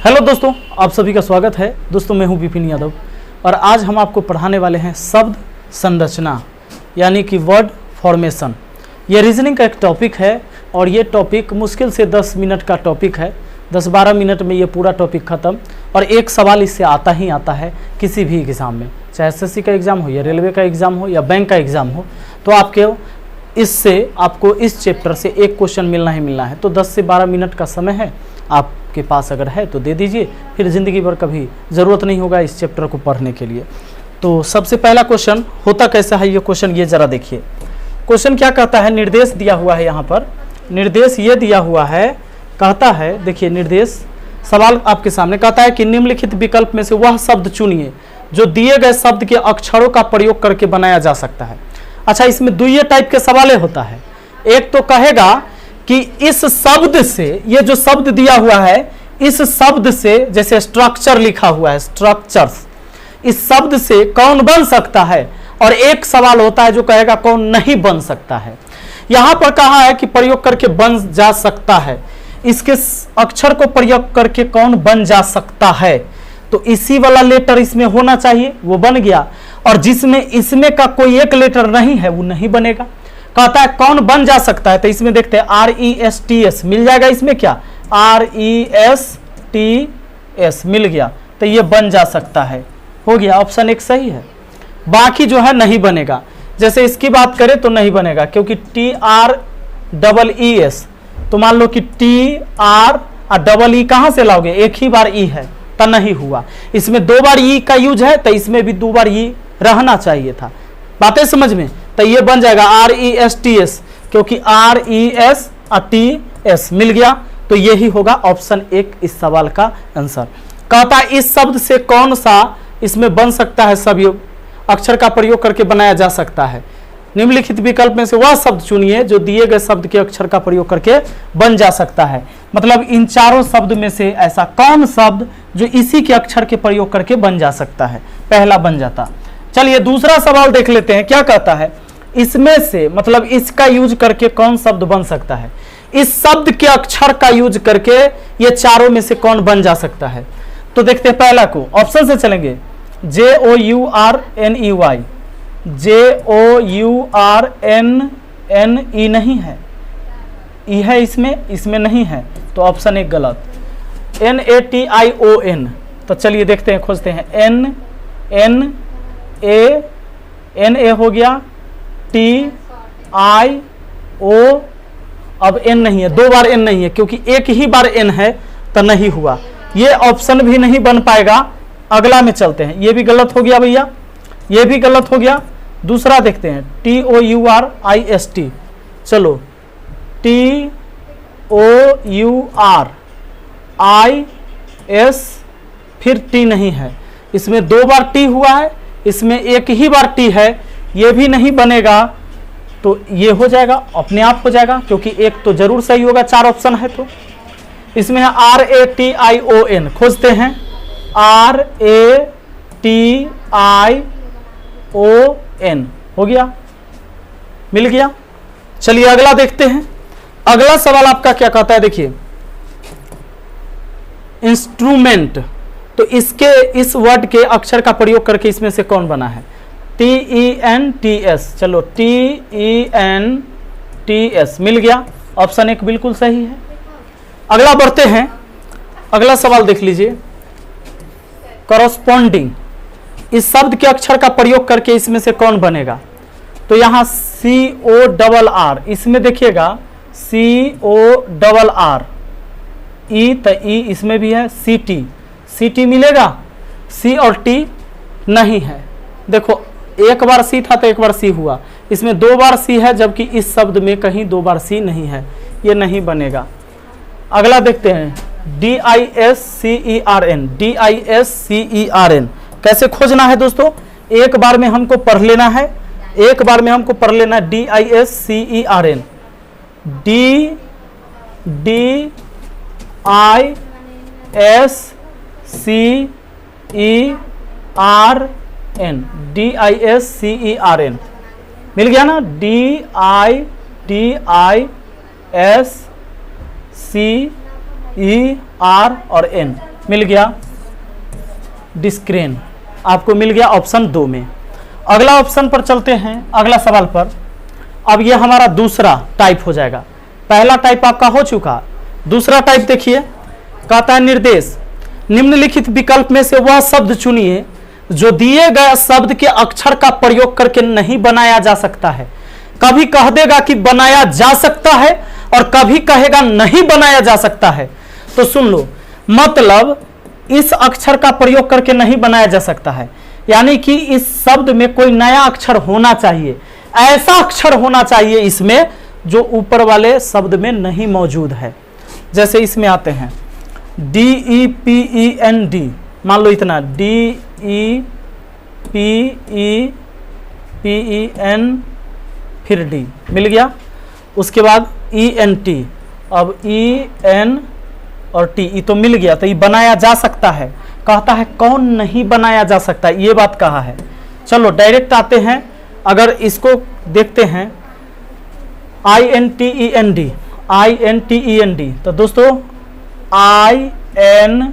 Hello दोस्तों, आप सभी का स्वागत है। दोस्तों मैं हूं विपिन यादव और आज हम आपको पढ़ाने वाले हैं शब्द संरचना यानी कि वर्ड फॉर्मेशन। ये रीजनिंग का एक टॉपिक है और ये टॉपिक मुश्किल से 10 मिनट का टॉपिक है। 10-12 मिनट में ये पूरा टॉपिक ख़त्म और एक सवाल इससे आता ही आता है किसी भी एग्ज़ाम में, चाहे एसएससी का एग्ज़ाम हो या रेलवे का एग्ज़ाम हो या बैंक का एग्ज़ाम हो। तो आपको इस चैप्टर से एक क्वेश्चन मिलना ही मिलना है। तो 10 से 12 मिनट का समय है, आपके पास अगर है तो दे दीजिए, फिर ज़िंदगी भर कभी ज़रूरत नहीं होगा इस चैप्टर को पढ़ने के लिए। तो सबसे पहला क्वेश्चन होता कैसा है ये क्वेश्चन, ये ज़रा देखिए। क्वेश्चन क्या कहता है, निर्देश दिया हुआ है, यहाँ पर निर्देश ये दिया हुआ है, कहता है, देखिए निर्देश, सवाल आपके सामने कहता है कि निम्नलिखित विकल्प में से वह शब्द चुनिए जो दिए गए शब्द के अक्षरों का प्रयोग करके बनाया जा सकता है। अच्छा, इसमें दुइये टाइप के सवाल होता है। एक तो कहेगा कि इस शब्द से, ये जो शब्द दिया हुआ है, इस शब्द से, जैसे स्ट्रक्चर लिखा हुआ है, स्ट्रक्चर्स, इस शब्द से कौन बन सकता है। और एक सवाल होता है जो कहेगा कौन नहीं बन सकता है। यहां पर कहा है कि प्रयोग करके बन जा सकता है, इसके अक्षर को प्रयोग करके कौन बन जा सकता है। तो इसी वाला लेटर इसमें होना चाहिए, वो बन गया। और जिसमें इसमें का कोई एक लेटर नहीं है वो नहीं बनेगा। कहता है कौन बन जा सकता है, तो इसमें देखते हैं RESTS मिल जाएगा। इसमें क्या RESTS मिल गया, तो ये बन जा सकता है, हो गया। ऑप्शन एक सही है। बाकी जो है नहीं बनेगा। जैसे इसकी बात करें तो नहीं बनेगा क्योंकि TREES, तो मान लो कि TREE कहां से लाओगे, एक ही बार ई है तो नहीं हुआ। इसमें 2 बार ई का यूज है तो इसमें भी 2 बार ई रहना चाहिए था। बातें समझ में, तो ये बन जाएगा RESTS, क्योंकि RESTS मिल गया। तो यही होगा ऑप्शन एक इस सवाल का आंसर। कहता है इस शब्द से कौन सा इसमें बन सकता है, सभी अक्षर का प्रयोग करके बनाया जा सकता है। निम्नलिखित विकल्प में से वह शब्द चुनिए जो दिए गए शब्द के अक्षर का प्रयोग करके बन जा सकता है। मतलब इन चारों शब्द में से ऐसा कौन शब्द जो इसी के अक्षर के प्रयोग करके बन जा सकता है, पहला बन जाता। चलिए दूसरा सवाल देख लेते हैं, क्या कहता है, इसमें से, मतलब इसका यूज करके कौन शब्द बन सकता है। इस शब्द के अक्षर का यूज करके ये चारों में से कौन बन जा सकता है। तो देखते हैं पहला को, ऑप्शन से चलेंगे। JOURNEY, JOURNNE नहीं है, ई है इसमें नहीं है, तो ऑप्शन एक गलत। NATION, तो चलिए देखते हैं, खोजते हैं। NA हो गया, TIO, अब N नहीं है, 2 बार N नहीं है, क्योंकि एक ही बार N है तो नहीं हुआ। ये ऑप्शन भी नहीं बन पाएगा। अगला में चलते हैं, ये भी गलत हो गया भैया, ये भी गलत हो गया। दूसरा देखते हैं, TOURIST, चलो TOURIS, फिर T नहीं है, इसमें 2 बार T हुआ है, इसमें एक ही बार T है, ये भी नहीं बनेगा। तो ये हो जाएगा, अपने आप हो जाएगा, क्योंकि एक तो जरूर सही होगा, 4 ऑप्शन है। तो इसमें है RATION, खोजते हैं। RATION हो गया, मिल गया। चलिए अगला देखते हैं। अगला सवाल आपका क्या कहता है, देखिए इंस्ट्रूमेंट, तो इस वर्ड के अक्षर का प्रयोग करके इसमें से कौन बना है। TENTS, चलो TENTS मिल गया, ऑप्शन एक बिल्कुल सही है। अगला बढ़ते हैं, अगला सवाल देख लीजिए। करस्पॉन्डिंग, इस शब्द के अक्षर का प्रयोग करके इसमें से कौन बनेगा। तो यहां CORR, इसमें देखिएगा CORR, ई तो ई इसमें भी है, CT मिलेगा, C और T नहीं है। देखो एक बार C था तो एक बार C हुआ, इसमें 2 बार C है, जबकि इस शब्द में कहीं 2 बार C नहीं है, ये नहीं बनेगा। अगला देखते हैं, DISCERN, कैसे खोजना है दोस्तों, एक बार में हमको पढ़ लेना है, DISCERN, DISCERN मिल गया ना। DISCER और N, मिल गया डिस्क्रेन, आपको मिल गया ऑप्शन 2 में। अगला ऑप्शन पर चलते हैं, अगला सवाल पर। अब ये हमारा दूसरा टाइप हो जाएगा, पहला टाइप आपका हो चुका, दूसरा टाइप देखिए, कहता है निर्देश, निम्नलिखित विकल्प में से वह शब्द चुनिए जो दिए गए शब्द के अक्षर का प्रयोग करके नहीं बनाया जा सकता है। कभी कह देगा कि बनाया जा सकता है और कभी कहेगा नहीं बनाया जा सकता है। तो सुन लो, मतलब इस अक्षर का प्रयोग करके नहीं बनाया जा सकता है, यानी कि इस शब्द में कोई नया अक्षर होना चाहिए, ऐसा अक्षर होना चाहिए इसमें जो ऊपर वाले शब्द में नहीं मौजूद है। जैसे इसमें आते हैं DEPEND, मान लो इतना DEPEN फिर D मिल गया, उसके बाद ENT, अब EN और T, ये तो मिल गया, तो ये बनाया जा सकता है। कहता है कौन नहीं बनाया जा सकता, ये बात कहा है। चलो डायरेक्ट आते हैं, अगर इसको देखते हैं INTEND, तो दोस्तों INTEND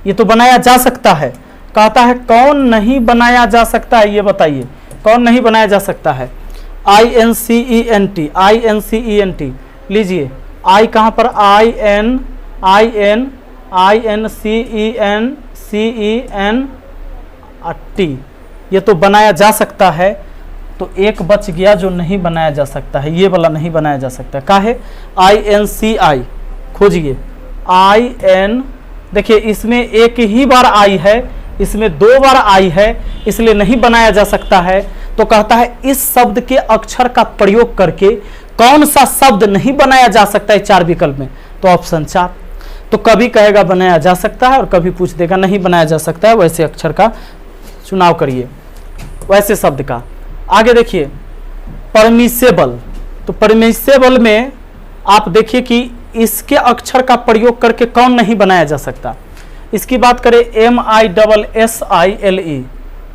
ये तो बनाया जा सकता है। कहता है कौन नहीं बनाया जा सकता है, ये बताइए कौन नहीं बनाया जा सकता है। INCENT लीजिए, आई कहाँ पर, INCENT, ये तो बनाया जा सकता है। तो एक बच गया जो नहीं बनाया जा सकता है, ये वाला नहीं बनाया जा सकता। क्या है? INCI, खोजिए IN, देखिए इसमें एक ही बार आई है, इसमें 2 बार आई है, इसलिए नहीं बनाया जा सकता है। तो कहता है इस शब्द के अक्षर का प्रयोग करके कौन सा शब्द नहीं बनाया जा सकता है 4 विकल्प में, तो ऑप्शन 4। तो कभी कहेगा बनाया जा सकता है और कभी पूछ देगा नहीं बनाया जा सकता है, वैसे अक्षर का चुनाव करिए, वैसे शब्द का। आगे देखिए परमिसेबल, तो परमिसेबल में आप देखिए कि इसके अक्षर का प्रयोग करके कौन नहीं बनाया जा सकता। इसकी बात करें MISSILE,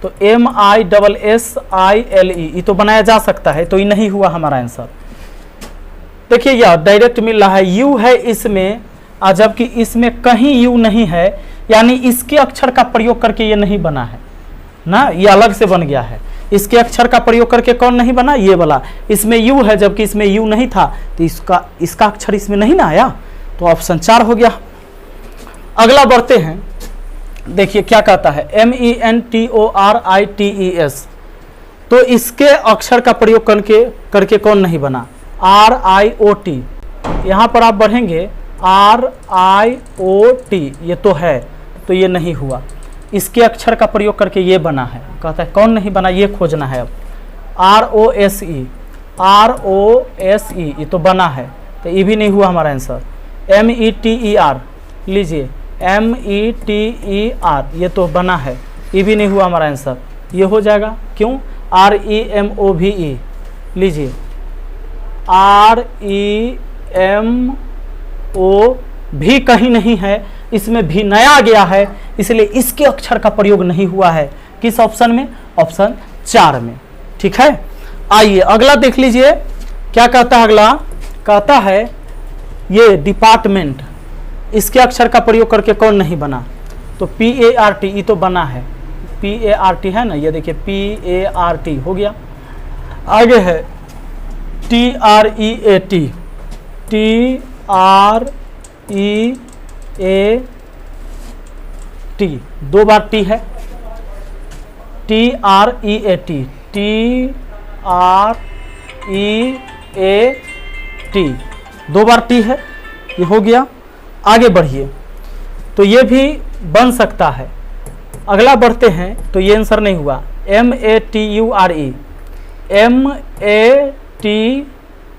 तो MISSILE ये तो बनाया जा सकता है, तो ये नहीं हुआ हमारा आंसर। देखिए यह डायरेक्ट मिल रहा है, यू है इसमें, जबकि इसमें कहीं यू नहीं है, यानी इसके अक्षर का प्रयोग करके ये नहीं बना है ना, ये अलग से बन गया है। इसके अक्षर का प्रयोग करके कौन नहीं बना, ये वाला। इसमें यू है जबकि इसमें यू नहीं था, तो इसका अक्षर इसमें नहीं ना आया, तो ऑप्शन 4 हो गया। अगला बढ़ते हैं, देखिए क्या कहता है MENTORITES, तो इसके अक्षर का प्रयोग करके कौन नहीं बना, RIOT। यहाँ पर आप बढ़ेंगे RIOT, ये तो है, तो ये नहीं हुआ। इसके अक्षर का प्रयोग करके ये बना है, कहता है कौन नहीं बना, ये खोजना है। अब ROSE ये तो बना है, तो ये भी नहीं हुआ हमारा आंसर। METER लीजिए, METER ये तो बना है, ये भी नहीं हुआ हमारा आंसर, ये हो जाएगा। क्यों? REMOVE लीजिए, REMO भी कहीं नहीं है, इसमें भी नया गया है, इसलिए इसके अक्षर का प्रयोग नहीं हुआ है। किस ऑप्शन में? ऑप्शन 4 में। ठीक है, आइए अगला देख लीजिए क्या कहता है। अगला कहता है ये डिपार्टमेंट, इसके अक्षर का प्रयोग करके कौन नहीं बना, तो PART ये तो बना है, PART है ना, ये देखिए PART हो गया। आगे है TREAT, TREAT 2 बार टी है, TREAT 2 बार टी है, ये हो गया। आगे बढ़िए, तो ये भी बन सकता है। अगला बढ़ते हैं, तो ये आंसर नहीं हुआ। MATURE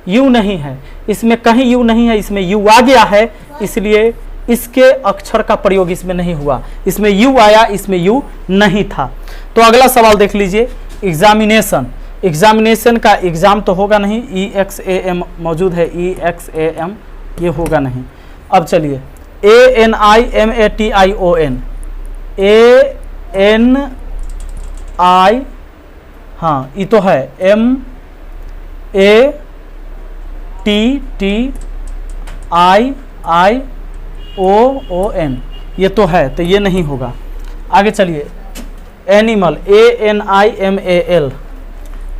नहीं है, इसमें कहीं यू नहीं है, इसमें यू आ गया है, इसलिए इसके अक्षर का प्रयोग इसमें नहीं हुआ। इसमें यू आया, इसमें यू नहीं था। तो अगला सवाल देख लीजिए, एग्जामिनेशन का एग्जाम तो होगा नहीं, EXAM मौजूद है, EXAM ये होगा नहीं। अब चलिए ANIMATION, ANI, हाँ ये तो है, MATION TTIIOON, ये तो है, तो ये नहीं होगा। आगे चलिए, एनिमल, ANIMAL,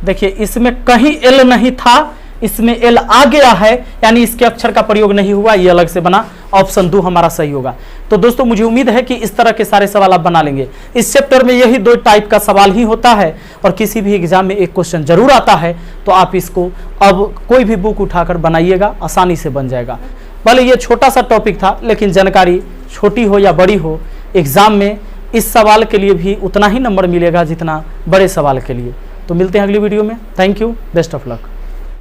देखिए इसमें कहीं एल नहीं था, इसमें एल आ गया है, यानी इसके अक्षर का प्रयोग नहीं हुआ, ये अलग से बना। ऑप्शन 2 हमारा सही होगा। तो दोस्तों मुझे उम्मीद है कि इस तरह के सारे सवाल आप बना लेंगे। इस चैप्टर में यही 2 टाइप का सवाल ही होता है और किसी भी एग्जाम में एक क्वेश्चन जरूर आता है, तो आप इसको अब कोई भी बुक उठाकर बनाइएगा, आसानी से बन जाएगा। भले ये छोटा सा टॉपिक था, लेकिन जानकारी छोटी हो या बड़ी हो, एग्जाम में इस सवाल के लिए भी उतना ही नंबर मिलेगा जितना बड़े सवाल के लिए। तो मिलते हैं अगली वीडियो में। Thank you, best of luck.